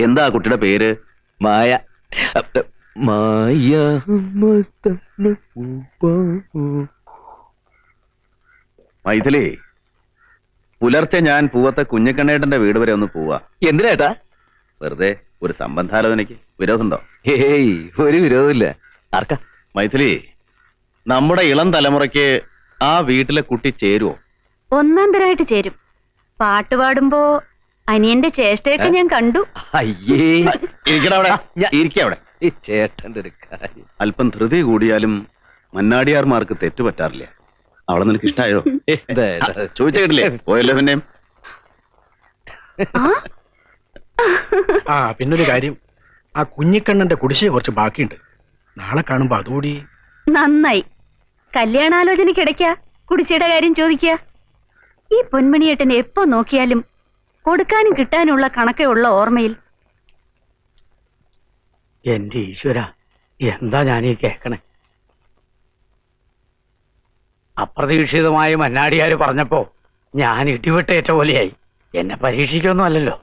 എന്താ കുട്ടിയുടെ പേര്? മായ. മായ. മൈഥിലി, പുലർച്ചെ ഞാൻ പൂവത്തെ കുഞ്ഞിക്കണ്ണേട്ടന്റെ വീട് വരെ ഒന്ന് പോവാ. എന്തിനാ? വെറുതെ ഒരു സംബന്ധാലോചനയ്ക്ക്. വിരോധമുണ്ടോ? ഏയ്, ഒരു വിരോധമില്ല. ആർക്കാ? മൈഥിലി, നമ്മുടെ ഇളം തലമുറയ്ക്ക് ആ വീട്ടിലെ കുട്ടി ചേരുവോ? ഒന്നാം തരമായിട്ട് ചേരും. പാട്ടുപാടുമ്പോ അനിയന്റെ ചേഷ്ടയൊക്കെ ഞാൻ കണ്ടു. അയ്യേ, ഇരിക്കവിടെ. ചേട്ടന്റെ ഒരു കാര്യം. അല്പം ധൃതി കൂടിയാലും മന്നാടിയാർമാർക്ക് തെറ്റുപറ്റാറില്ല. അവളെ നിനക്ക് ഇഷ്ടായോ? ചോദിച്ച കേട്ടില്ലേ? പോയല്ലോ പിന്നെ. പിന്നൊരു കാര്യം, ആ കുഞ്ഞിക്കണ്ണന്റെ കുടിശ്ശിക കുറച്ച് ബാക്കിയുണ്ട്. നാളെ കാണുമ്പോ അതുകൂടി. നന്നായി. കല്യാണാലോചനയ്ക്കിടയ്ക്കാ കുടിശ്ശിയുടെ കാര്യം ചോദിക്കുക. ഈ പൊന്മണിയേട്ടനെ എപ്പോ നോക്കിയാലും കൊടുക്കാനും കിട്ടാനുള്ള കണക്കേ ഉള്ള ഓർമ്മയിൽ. എന്റെ ഈശ്വര, എന്താ ഞാനീ കേക്കണേ? അപ്രതീക്ഷിതമായി മന്നാടിയാര് പറഞ്ഞപ്പോ ഞാൻ ഇടിവിട്ടേറ്റ പോലെയായി. എന്നെ പരീക്ഷിക്കൊന്നും അല്ലല്ലോ.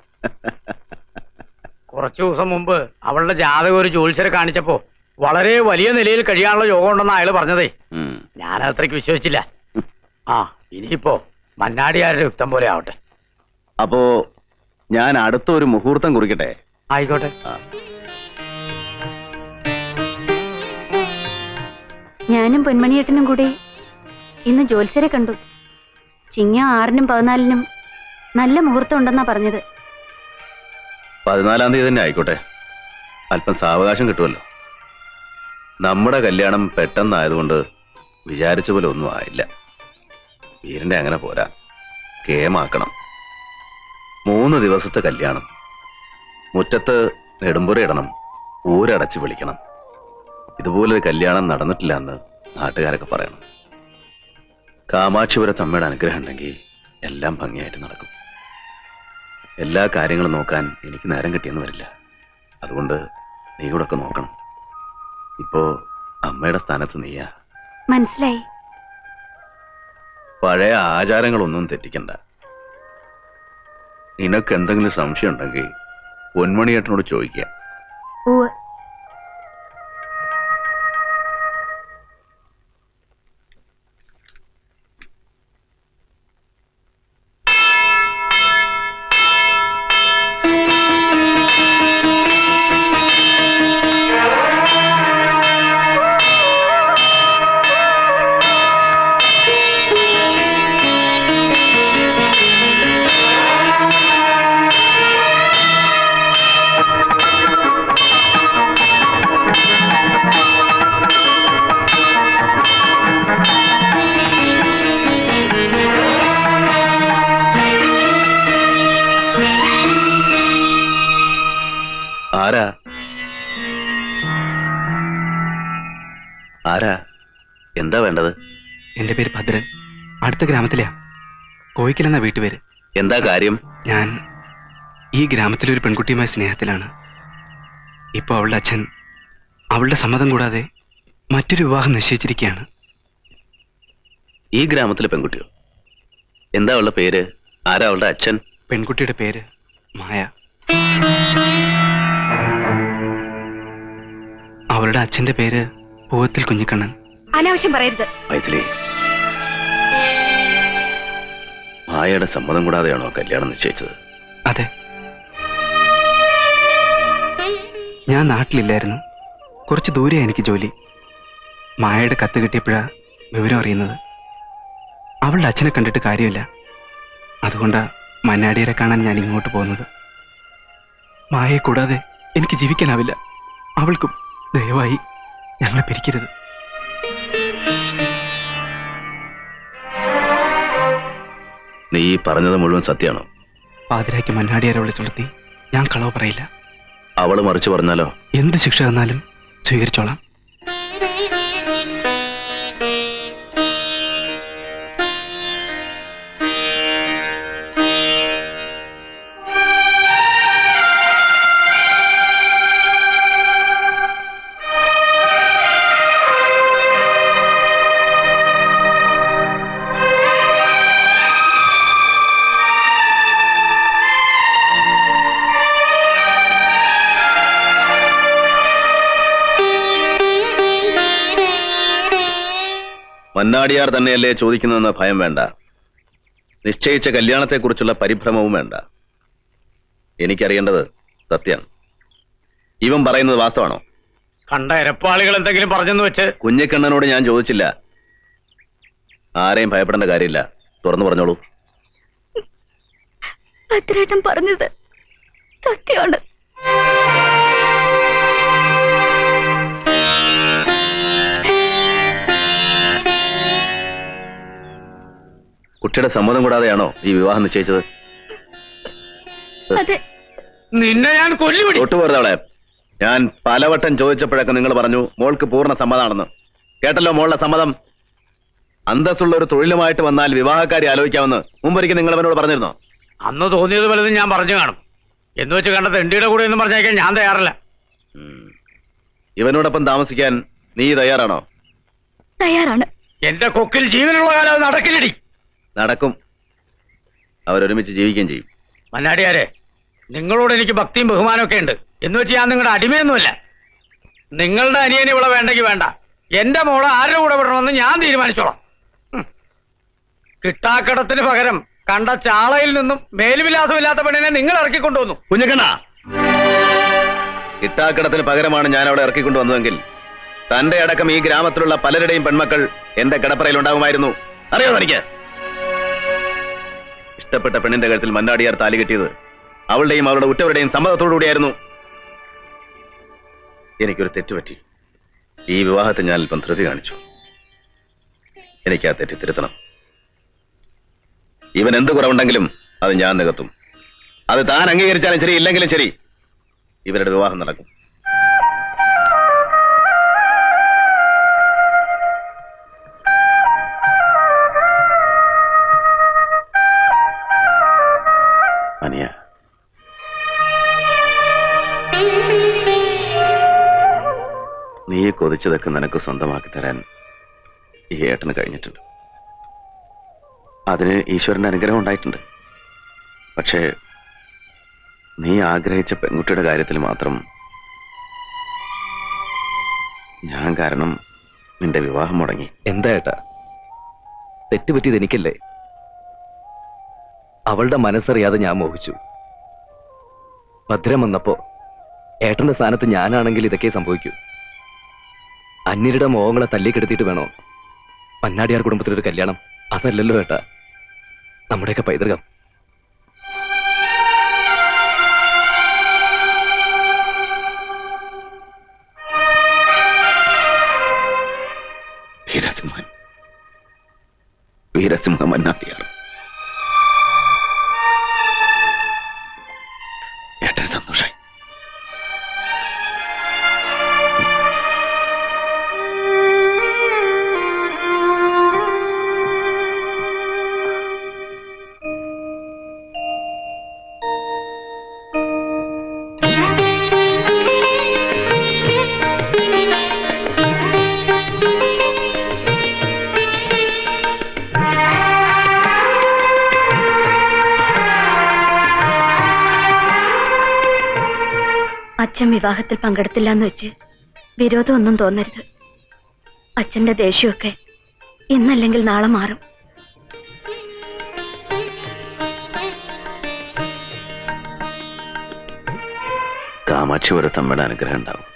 കുറച്ചു ദിവസം മുമ്പ് അവളുടെ ജാതകം ഒരു ജ്യോത്സ്യരെ കാണിച്ചപ്പോ വളരെ വലിയ നിലയിൽ കഴിയാനുള്ള യോഗം ഉണ്ടെന്ന് അയാള് പറഞ്ഞതേ. ഞാനത്രയ്ക്ക് വിശ്വസിച്ചില്ല. ഇനിയിപ്പോ മന്നാടിയാരുടെ യുക്തം പോലെ ആവട്ടെ. അപ്പോ ഞാൻ അടുത്തൊരു മുഹൂർത്തം കുറിക്കട്ടെ? ആയിക്കോട്ടെ. ഞാനും പൊന്മണിയേട്ടനും കൂടി ഇന്ന് ജ്യോത്സ്യരെ കണ്ടു. ചിങ്ങം 6-നും 14-നും നല്ല മുഹൂർത്തം ഉണ്ടെന്നാ പറഞ്ഞത്. 14-ാം തീയതി തന്നെ ആയിക്കോട്ടെ. അല്പം സാവകാശം കിട്ടുമല്ലോ. നമ്മുടെ കല്യാണം പെട്ടെന്നായതുകൊണ്ട് വിചാരിച്ച പോലെ ഒന്നും ആയില്ല. വീരന്റെ അങ്ങനെ പോരാ, കേമാക്കണം. 3 ദിവസത്തെ കല്യാണം. മുറ്റത്ത് നെടുമ്പുര ഇടണം, ഊരടച്ച് വിളിക്കണം. ഇതുപോലൊരു കല്യാണം നടന്നിട്ടില്ല എന്ന് നാട്ടുകാരൊക്കെ പറയണം. കാമാക്ഷിപുരത്ത് അമ്മയുടെ അനുഗ്രഹം ഉണ്ടെങ്കിൽ എല്ലാം ഭംഗിയായിട്ട് നടക്കും. എല്ലാ കാര്യങ്ങളും നോക്കാൻ എനിക്ക് നേരം കിട്ടിയെന്ന് വരില്ല. അതുകൊണ്ട് നീ കൂടെ ഒക്കെ നോക്കണം. ഇപ്പോ അമ്മയുടെ സ്ഥാനത്ത് നീയാ. മനസ്സിലായി. പഴയ ആചാരങ്ങളൊന്നും തെറ്റിക്കണ്ട. നിനക്ക് എന്തെങ്കിലും സംശയം ഉണ്ടെങ്കിൽ പൊന്മണിയേട്ടനോട് ചോദിക്കുക. ആരാ? ആരാ? എന്താ വേണ്ടത്? എന്റെ പേര് ഭദ്രൻ. അടുത്ത ഗ്രാമത്തിലെയാ. കോയിക്കലെന്ന വീട്ടുപേര്. എന്താ കാര്യം? ഞാൻ ഈ ഗ്രാമത്തിലെ ഒരു പെൺകുട്ടിയുമായി സ്നേഹത്തിലാണ്. ഇപ്പൊ അവളുടെ അച്ഛൻ അവളുടെ സമ്മതം കൂടാതെ മറ്റൊരു വിവാഹം നിശ്ചയിച്ചിരിക്കുകയാണ്. ഈ ഗ്രാമത്തിലെ പെൺകുട്ടിയോ? എന്താ അവളുടെ പേര്? ആരാ അവളുടെ അച്ഛൻ? പെൺകുട്ടിയുടെ പേര് മായ. അവളുടെ അച്ഛന്റെ പേര് പൂവത്തിൽ കുഞ്ഞിക്കണ്ണൻ. അനാവശ്യം പറയരുത്. മൈഥിലി, മായയുടെ സമ്മതം കൂടാതെയാണോ കല്യാണം നിശ്ചയിച്ചത്? അതെ. ഞാൻ നാട്ടിലില്ലായിരുന്നു. കുറച്ച് ദൂരെ എനിക്ക് ജോലി. മായയുടെ കത്ത് കിട്ടിയപ്പോഴാ വിവരം അറിയുന്നത്. അവളുടെ അച്ഛനെ കണ്ടിട്ട് കാര്യമില്ല. അതുകൊണ്ടാ മന്നാടിയരെ കാണാൻ ഞാൻ ഇങ്ങോട്ട് പോകുന്നത്. മായയെ കൂടാതെ എനിക്ക് ജീവിക്കാനാവില്ല. അവൾക്കും ദയവായി ഞങ്ങളെ പിരിക്കരുത്. നീ പറഞ്ഞത് മുഴുവൻ സത്യമാണോ? പാതിരായ്ക്ക് മന്നാടിയാരെ വിളിച്ചുണർത്തി ഞാൻ കളവ് പറയില്ല. അവള് മറിച്ച് പറഞ്ഞാലോ? എന്ത് ശിക്ഷ തന്നാലും സ്വീകരിച്ചോളാം. മന്നാടിയാർ തന്നെയല്ലേ ചോദിക്കുന്നതെന്ന് ഭയം വേണ്ട. നിശ്ചയിച്ച കല്യാണത്തെക്കുറിച്ചുള്ള പരിഭ്രമവും വേണ്ട. എനിക്കറിയേണ്ടത് സത്യം. ഇവൻ പറയുന്നത് വാസ്തവാണോ? കണ്ട ഇരപ്പാളികൾ എന്തെങ്കിലും പറഞ്ഞെന്ന് വെച്ച് കുഞ്ഞിക്കണ്ണനോട് ഞാൻ ചോദിച്ചില്ല. ആരെയും ഭയപ്പെടേണ്ട കാര്യമില്ല. തുറന്നു പറഞ്ഞോളൂ. ഭദ്രേട്ടൻ പറഞ്ഞത് സത്യമാണ്. കുട്ടിയുടെ സമ്മതം കൂടാതെയാണോ ഈ വിവാഹം നിശ്ചയിച്ചത്? അതെ. നിന്നെ ഞാൻ കൊല്ലുപിടി. തൊട്ടുപോരുതവളെ. ഞാൻ പലവട്ടം ചോദിച്ചപ്പോഴൊക്കെ നിങ്ങൾ പറഞ്ഞു മോൾക്ക് പൂർണ്ണ സമ്മതമാണെന്ന്. കേട്ടല്ലോ മോളുടെ സമ്മതം. അന്തസ്സുള്ള ഒരു തൊഴിലുമായിട്ട് വന്നാൽ വിവാഹക്കാരി ആലോചിക്കാമെന്ന് മുമ്പൊരിക്കൽ നിങ്ങൾ അവനോട് പറഞ്ഞിരുന്നോ? അന്ന് തോന്നിയത് പലതും ഞാൻ പറഞ്ഞു കാണും. എന്ന് വെച്ച് കണ്ട തെണ്ടിയുടെ കൂടെ ഒന്നും പറഞ്ഞേക്കാൻ ഞാൻ തയ്യാറല്ല. ഇവനോടൊപ്പം താമസിക്കാൻ നീ തയ്യാറാണോ? തയ്യാറാണ്. എന്റെ കൊക്കിൽ ജീവനുള്ള കാലം അത് നടക്കില്ലടി. നടക്കും. അവരൊരുമിച്ച് ജീവിക്കുകയും ചെയ്യും. മന്നാടിയാരെ, നിങ്ങളോട് എനിക്ക് ഭക്തിയും ബഹുമാനമൊക്കെ ഉണ്ട്. എന്ന് വെച്ച് ഞാൻ നിങ്ങളുടെ അടിമയൊന്നുമല്ല. നിങ്ങളുടെ അനിയനെ ഇവിടെ വേണ്ടെങ്കിൽ വേണ്ട. എന്റെ മോളെ ആരുടെ കൂടെ വിടണമെന്ന് ഞാൻ തീരുമാനിച്ചോളാം. കിട്ടാക്കടത്തിന് പകരം കണ്ട ചാളയിൽ നിന്നും മേലുവിലാസമില്ലാത്ത പെണ്ണിനെ നിങ്ങൾ ഇറക്കിക്കൊണ്ടുവന്നു. കുഞ്ഞക്കണ്ണ, കിട്ടാക്കടത്തിന് പകരമാണ് ഞാൻ അവളെ ഇറക്കിക്കൊണ്ടുവന്നതെങ്കിൽ തന്റെ അടക്കം ഈ ഗ്രാമത്തിലുള്ള പലരുടെയും പെൺമക്കൾ എന്റെ കിടപ്പറയിൽ ഉണ്ടാകുമായിരുന്നു. അറിയോ തനിക്ക്? ഇഷ്ടപ്പെട്ട പെണ്ണിന്റെ കഴുത്തിൽ മന്നാടിയാർ താലി കെട്ടിയത് അവളുടെയും അവളുടെ ഉറ്റവരുടെയും സമ്മതത്തോടുകൂടിയായിരുന്നു. എനിക്കൊരു തെറ്റുപറ്റി. ഈ വിവാഹത്തെ ഞാൻ അല്പം ധൃതി കാണിച്ചു. എനിക്ക് ആ തെറ്റി തിരുത്തണം. ഇവൻ എന്ത് കുറവുണ്ടെങ്കിലും അത് ഞാൻ നികത്തും. അത് താൻ അംഗീകരിച്ചാലും ശരി, ഇല്ലെങ്കിലും ശരി, ഇവരുടെ വിവാഹം നടക്കും. അനിയ, നീ കൊതിച്ചതൊക്കെ നിനക്ക് സ്വന്തമാക്കി തരാൻ ഈ ഏട്ടന് കഴിഞ്ഞിട്ടുണ്ട്. അതിന് ഈശ്വരന്റെ അനുഗ്രഹം ഉണ്ടായിട്ടുണ്ട്. പക്ഷേ നീ ആഗ്രഹിച്ച പെൺകുട്ടിയുടെ കാര്യത്തിൽ മാത്രം ഞാൻ കാരണം നിന്റെ വിവാഹം മുടങ്ങി. എന്താ ഏട്ടാ, തെറ്റുപറ്റിയത് എനിക്കല്ലേ? അവളുടെ മനസ്സറിയാതെ ഞാൻ മോഹിച്ചു. ഭദ്രം വന്നപ്പോ ഏട്ടന്റെ സ്ഥാനത്ത് ഞാനാണെങ്കിൽ ഇതൊക്കെ സംഭവിക്കൂ. അന്യരുടെ മോഹങ്ങളെ തല്ലിക്കെടുത്തിട്ട് വേണോ മന്നാടിയാർ കുടുംബത്തിലൊരു കല്യാണം? അതല്ലല്ലോ ഏട്ടാ നമ്മുടെയൊക്കെ പൈതൃകം. വീരസിംഹൻ, വീരസിംഹ മന്നാടിയാർ. ഏട്ടന് സന്തോഷായി. അച്ഛൻ വിവാഹത്തിൽ പങ്കെടുത്തില്ല എന്ന് വെച്ച് വിരോധമൊന്നും തോന്നരുത്. അച്ഛന്റെ ദേഷ്യമൊക്കെ ഇന്നല്ലെങ്കിൽ നാളെ മാറും. കാമാക്ഷി ഒരു തമ്മയുടെ അനുഗ്രഹം ഉണ്ടാവും.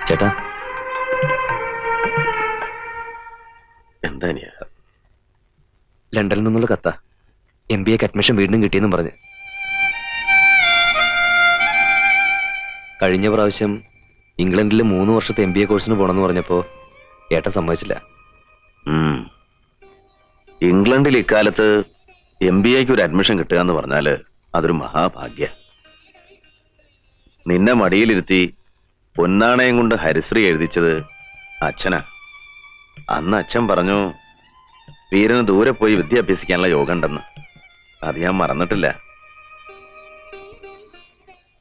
ചേട്ടാ, എന്താ ലണ്ടനിൽ നിന്നുള്ള കത്ത. MBA അഡ്മിഷൻ വീണ്ടും കിട്ടിയെന്നും പറഞ്ഞ്. കഴിഞ്ഞ പ്രാവശ്യം ഇംഗ്ലണ്ടിൽ 3 വർഷത്തെ MBA കോഴ്സിന് പോകണമെന്ന് പറഞ്ഞപ്പോ ഏട്ടൻ സമ്മതിച്ചില്ല. ഇംഗ്ലണ്ടിൽ ഇക്കാലത്ത് MBAക്ക് ഒരു അഡ്മിഷൻ കിട്ടുക എന്ന് പറഞ്ഞാല് അതൊരു മഹാഭാഗ്യ. നിന്നെ മടിയിലിരുത്തി പൊന്നാണയം കൊണ്ട് ഹരിശ്രീ എഴുതിച്ചത് അച്ഛനാ. അന്ന് അച്ഛൻ പറഞ്ഞു വീരന് ദൂരെ പോയി വിദ്യ അഭ്യസിക്കാനുള്ള യോഗം ഉണ്ടെന്ന്. അത് ഞാൻ മറന്നിട്ടില്ല.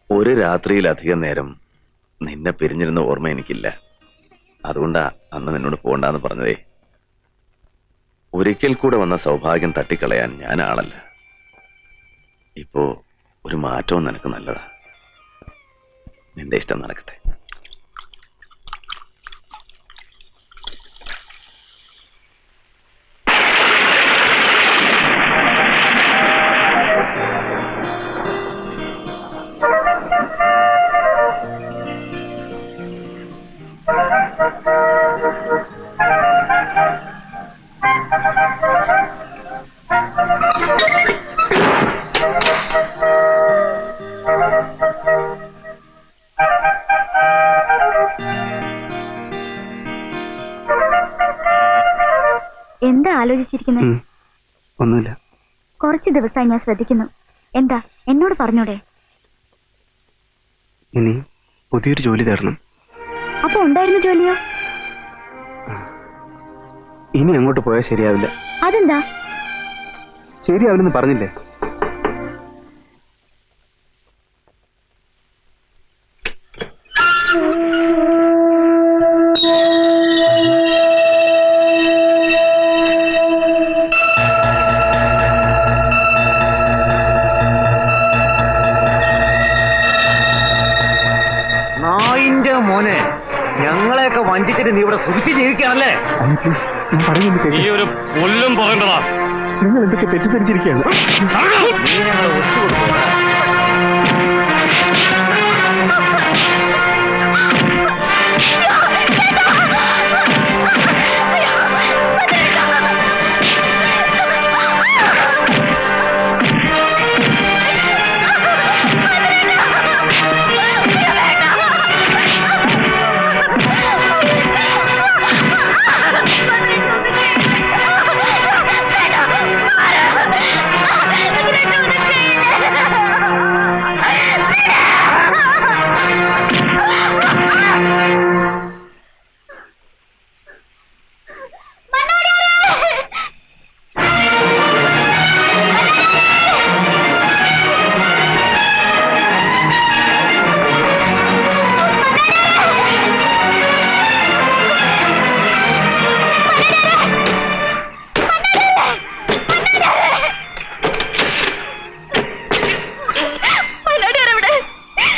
ഒരു രാത്രിയിലധികം നേരം നിന്നെ പിരിഞ്ഞിരുന്ന ഓർമ്മ എനിക്കില്ല. അതുകൊണ്ടാ അന്ന് നിന്നോട് പോകണ്ടെന്ന് പറഞ്ഞതേ. ഒരിക്കൽ കൂടെ വന്ന സൗഭാഗ്യം തട്ടിക്കളയാൻ ഞാൻ ആളല്ല. ഇപ്പോ ഒരു മാറ്റവും നിനക്ക് നല്ലതാ. നിന്റെ ഇഷ്ടം നടക്കട്ടെ. എന്താ ആലോചിച്ചിരിക്കുന്നത്? ഒന്നുമില്ല. കുറച്ച് ദിവസമായി ഞാൻ ശ്രദ്ധിക്കുന്നു. എന്താ, എന്നോട് പറഞ്ഞൂടെ? ഇനി പുതിയൊരു ജോലി തേടണം. അപ്പൊ ഉണ്ടായിരുന്ന ജോലിയോ? ഇനി അങ്ങോട്ട് പോയാൽ ശരിയാവില്ല. അതെന്താ? ശരിയാവില്ലെന്ന് പറഞ്ഞില്ലേ? നായിന്റെ മോനെ, ഞങ്ങളെയൊക്കെ വഞ്ചിച്ചിട്ട് നീ ഇവിടെ സുഖിച്ച് ജീവിക്കുകയാണല്ലേ? ഈ ഒരു പുല്ലും പറയേണ്ടതാ. നിങ്ങൾ എന്തൊക്കെ തെറ്റിദ്ധരിച്ചിരിക്കുകയാണ്. നീ ഞങ്ങളെ ഒത്തുകൊടുക്കുക.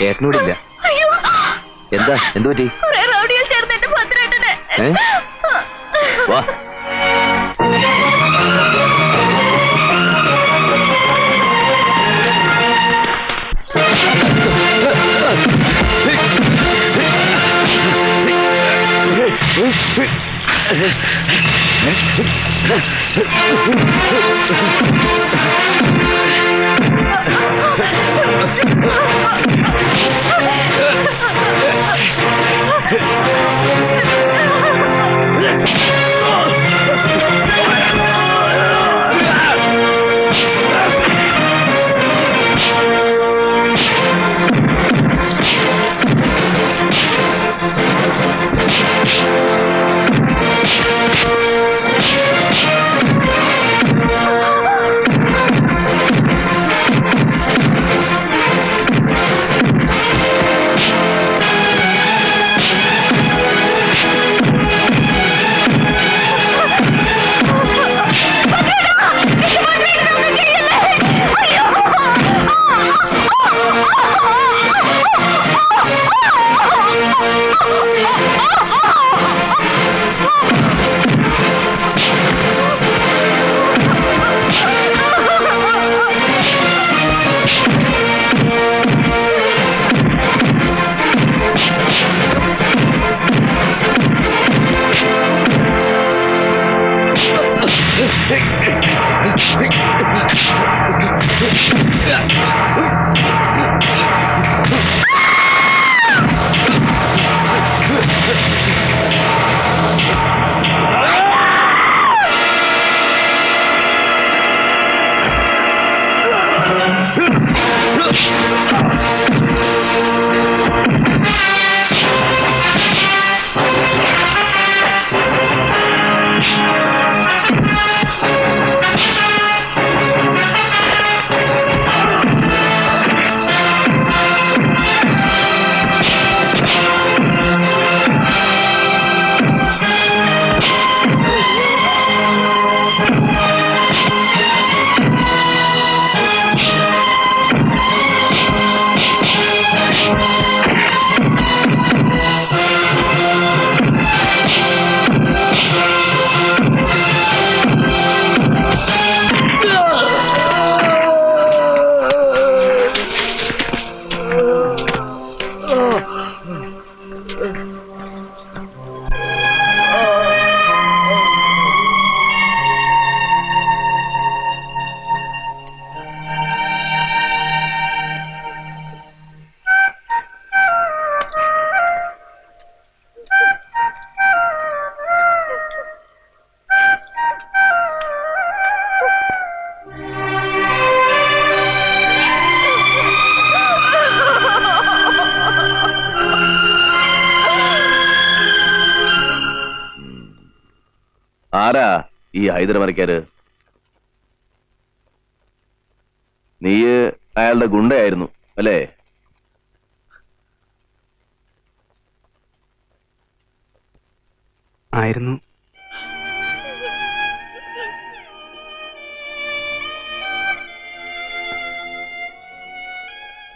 ഏട്ടനോടില്ല. എന്താ, എന്തു പറ്റി? വാ. ആരാ ഈ ഹൈദരമരക്കാര്? നീ അയാളുടെ ഗുണ്ടയായിരുന്നു അല്ലേ? ആയിരുന്നു.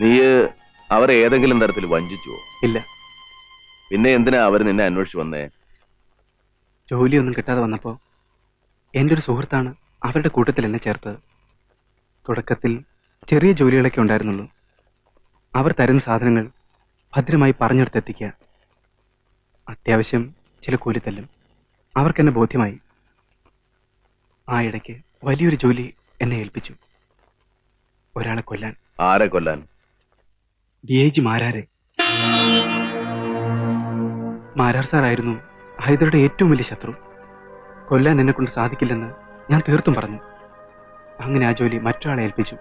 നീ അവരെ ഏതെങ്കിലും തരത്തിൽ വഞ്ചിച്ചുവോ? ഇല്ല. പിന്നെ എന്തിനാ അവർ നിന്നെ അന്വേഷിച്ചു വന്നേ? ജോലിയൊന്നും കിട്ടാതെ വന്നപ്പോൾ എൻ്റെ ഒരു സുഹൃത്താണ് അവരുടെ കൂട്ടത്തിൽ എന്നെ ചേർത്തത്. തുടക്കത്തിൽ ചെറിയ ജോലികളൊക്കെ ഉണ്ടായിരുന്നുള്ളൂ. അവർ തരുന്ന സാധനങ്ങൾ ഭദ്രമായി പറഞ്ഞെടുത്തെത്തിക്കുക, അത്യാവശ്യം ചില കൂലിത്തല്ലും. അവർക്കെന്നെ ബോധ്യമായി. ആ ഇടയ്ക്ക് വലിയൊരു ജോലി എന്നെ ഏൽപ്പിച്ചു. ഒരാളെ കൊല്ലാൻ. ആരെ കൊല്ലാൻ? DIG മാരാരെ. മാരാർ സാറായിരുന്നു ഹൈദരുടെ ഏറ്റവും വലിയ ശത്രു. കൊല്ലാൻ എന്നെ കൊണ്ട് സാധിക്കില്ലെന്ന് ഞാൻ തീർത്തും പറഞ്ഞു. അങ്ങനെ ആ ജോലി മറ്റൊരാളെ ഏൽപ്പിച്ചു.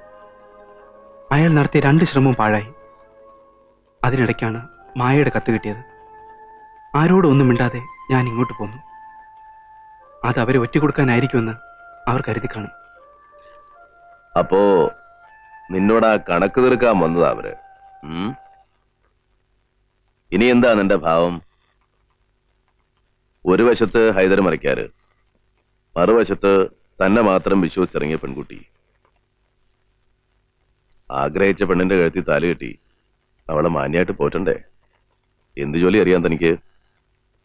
അയാൾ നടത്തിയ 2 ശ്രമവും പാഴായി. അതിനിടയ്ക്കാണ് മായയുടെ കത്ത് കിട്ടിയത്. ആരോടും ഒന്നും മിണ്ടാതെ ഞാൻ ഇങ്ങോട്ട് പോന്നു. അത് അവരെ ഒറ്റക്കൊടുക്കാനായിരിക്കുമെന്ന് അവർ കരുതി കാണും. അപ്പോ നിന്നോട് ആ കണക്ക് തീർക്കാൻ വന്നതാ അവര്. ഇനി എന്താ നിന്റെ ഭാവം? ഒരു വശത്ത് ഹൈദരമരക്കാര്, മറുവശത്ത് തന്നെ മാത്രം വിശ്വസിച്ചിറങ്ങിയ പെൺകുട്ടി. ആഗ്രഹിച്ച പെണ്ണിന്റെ കഴുത്തിൽ താലി കെട്ടി അവളെ മാന്യായിട്ട് പോറ്റണ്ടേ? എന്ത് ജോലി അറിയാം തനിക്ക്?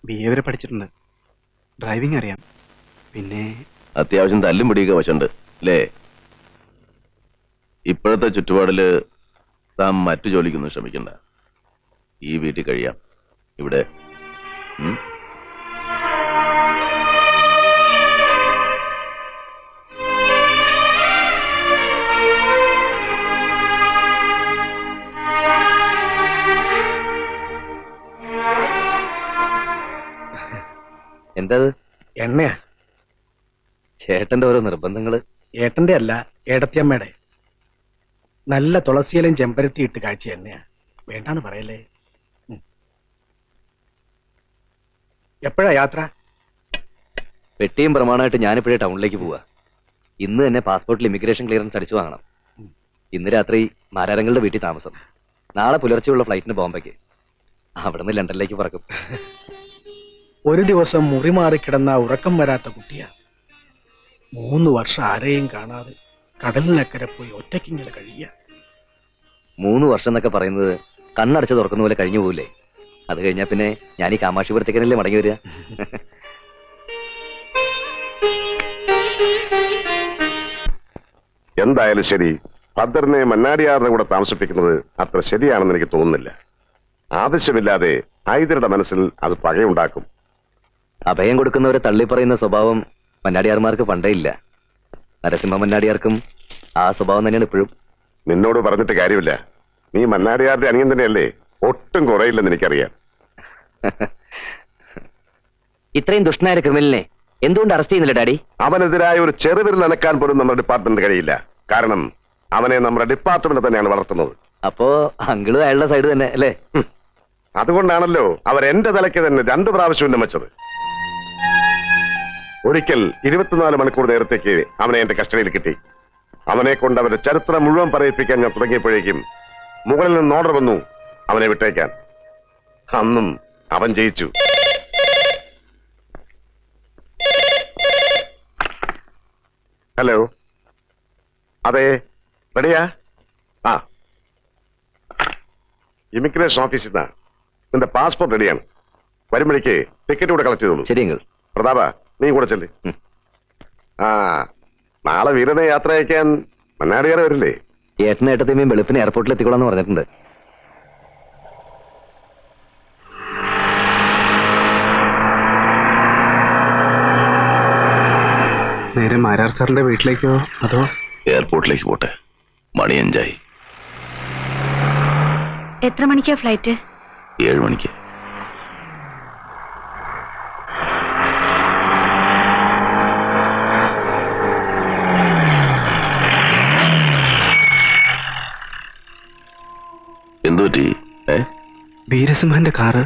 BA വരെ പഠിച്ചിട്ടുണ്ട്. ഡ്രൈവിംഗ് അറിയാം. പിന്നെ അത്യാവശ്യം തല്ലും പിടിയൊക്കെ വശണ്ട് അല്ലേ? ഇപ്പോഴത്തെ ചുറ്റുപാടില് താൻ മറ്റു ജോലിക്കൊന്നും ശ്രമിക്കണ്ട. ഈ വീട്ടിൽ കഴിയാം. ഇവിടെ എന്താ എണ്ണയാ? ചേട്ടന്റെ ഓരോ നിർബന്ധങ്ങള്. ഏട്ടന്റെ അല്ല, ഏടത്തിയമ്മയുടെ. നല്ല തുളസിയിലും ചെമ്പരത്തി ഇട്ട് കാഴ്ച എണ്ണയാ. വേണ്ടാന്ന് പറയല്ലേ. എപ്പോഴാ യാത്ര? പെട്ടിയും പ്രമാണമായിട്ട് ഞാനിപ്പോഴേ ടൗണിലേക്ക് പോവാ. ഇന്ന് തന്നെ പാസ്പോർട്ടിൽ ഇമിഗ്രേഷൻ ക്ലിയറൻസ് അടിച്ചു വാങ്ങണം. ഇന്ന് രാത്രി മാരാരങ്ങളുടെ വീട്ടിൽ താമസം. നാളെ പുലർച്ചെയുള്ള ഫ്ലൈറ്റിന് ബോംബെക്ക്. അവിടുന്ന് ലണ്ടനിലേക്ക് പറക്കും. ഒരു ദിവസം മുറി മാറിക്കിടന്ന ഉറക്കം വരാത്ത കുട്ടിയാ. 3 വർഷം ആരെയും കാണാതെ കടലിനക്കരെ പോയി ഒറ്റയ്ക്കിങ്ങനെ കഴിയുക. 3 വർഷം എന്നൊക്കെ പറയുന്നത് കണ്ണടച്ച് തുറക്കുന്ന പോലെ കഴിഞ്ഞു പോകില്ലേ? അത് കഴിഞ്ഞാൽ പിന്നെ ഞാൻ ഈ കാമാക്ഷിപുരത്തേക്കനല്ലേ മടങ്ങി വരിക. എന്തായാലും ശരി, ഭദ്രനെ മന്നാടിയാറിന്റെ കൂടെ താമസിപ്പിക്കുന്നത് അത്ര ശരിയാണെന്ന് എനിക്ക് തോന്നുന്നില്ല. ആവശ്യമില്ലാതെ ഹൈദരുടെ മനസ്സിൽ അത് പകയുണ്ടാക്കും. അഭയം കൊടുക്കുന്നവരെ തള്ളി പറയുന്ന സ്വഭാവം മന്നാടിയാർമാർക്ക് പണ്ടേ ഇല്ല. നരസിംഹ മന്നാടിയാർക്കും ആ സ്വഭാവം തന്നെയാണ് ഇപ്പോഴും. നിന്നോട് പറഞ്ഞിട്ട് കാര്യമില്ല. നീ മന്നാടിയാറിന്റെ അനിയൻ തന്നെയല്ലേ? ഒട്ടും കുറയില്ലെന്ന് എനിക്കറിയാം. ഇത്രയും ദുഷ്ടനായ ക്രിമിനലിനെ എന്തുകൊണ്ട് അറസ്റ്റ് ചെയ്യുന്നില്ല ഡാഡി? അവനെതിരായ ഒരു ചെറുവിരൽ നനക്കാൻ പോലും നമ്മുടെ ഡിപ്പാർട്ട്മെന്റ് കഴിയില്ല. കാരണം അവനെ നമ്മുടെ ഡിപ്പാർട്ട്മെന്റ് തന്നെയാണ് വളർത്തുന്നത്. അപ്പോ അങ്കിള് അയാളുടെ സൈഡ് തന്നെ അല്ലേ? അതുകൊണ്ടാണല്ലോ അവർ എന്റെ തലയ്ക്ക് തന്നെ 2 പ്രാവശ്യം ഉന്നമിച്ചത്. ഒരിക്കൽ 24 മണിക്കൂർ നേരത്തേക്ക് അവനെ എന്റെ കസ്റ്റഡിയിൽ കിട്ടി. അവനെ കൊണ്ട് അവരുടെ ചരിത്രം മുഴുവൻ പറയിപ്പിക്കാൻ ഞാൻ തുടങ്ങിയപ്പോഴേക്കും മുകളിൽ നിന്ന് ഓർഡർ വന്നു അവനെ വിട്ടേക്കാൻ. അന്നും അവൻ ജയിച്ചു. ഹലോ, അതെ, റെഡിയാ? ആ, ഇമിഗ്രേഷൻ ഓഫീസിൽ നിന്നാ. നിന്റെ പാസ്പോർട്ട് റെഡിയാണ്. വരുമ്പോഴേക്ക് ടിക്കറ്റ് കൂടെ കളക്ട് ചെയ്തോളൂ. ശരി അങ്കിൾ. പ്രതാപ, നീ കൂടെ ചെല്ല്. ആ, നാളെ വീരനെ യാത്ര അയക്കാൻ മന്നാടിയാറ് വരില്ലേ? ഏട്ടനേട്ടത്തെയും വെളുപ്പിന് എയർപോർട്ടിൽ എത്തിക്കോളാന്ന് പറഞ്ഞിട്ടുണ്ട്. നേരെ മാരാർ സാറിന്റെ വീട്ടിലേക്കോ അതോ എയർപോർട്ടിലേക്ക് പോട്ടെ? മണി 5 ആയി. എത്ര മണിക്കാ ഫ്ലൈറ്റ്? 7 മണിക്ക്. എന്തുപറ്റി? വീരസിംഹന്റെ കാറ്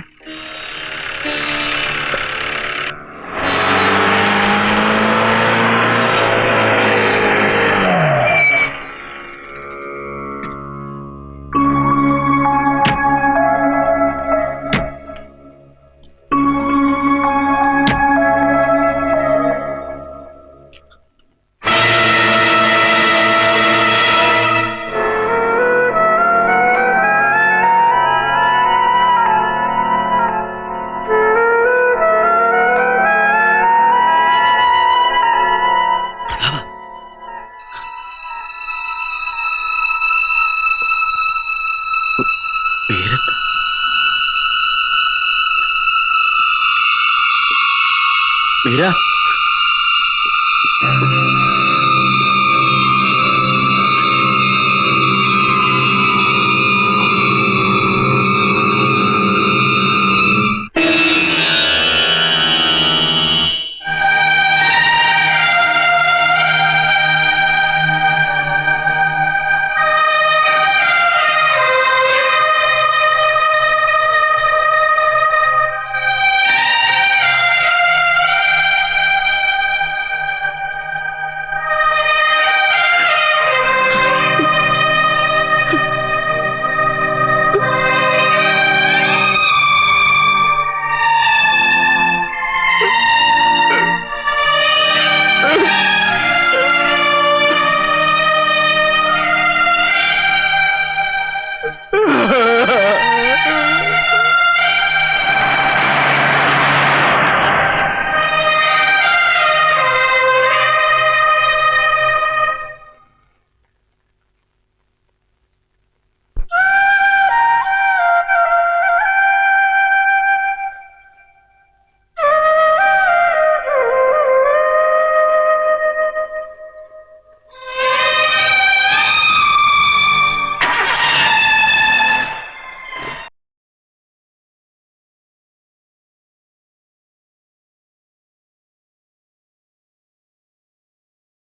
മീര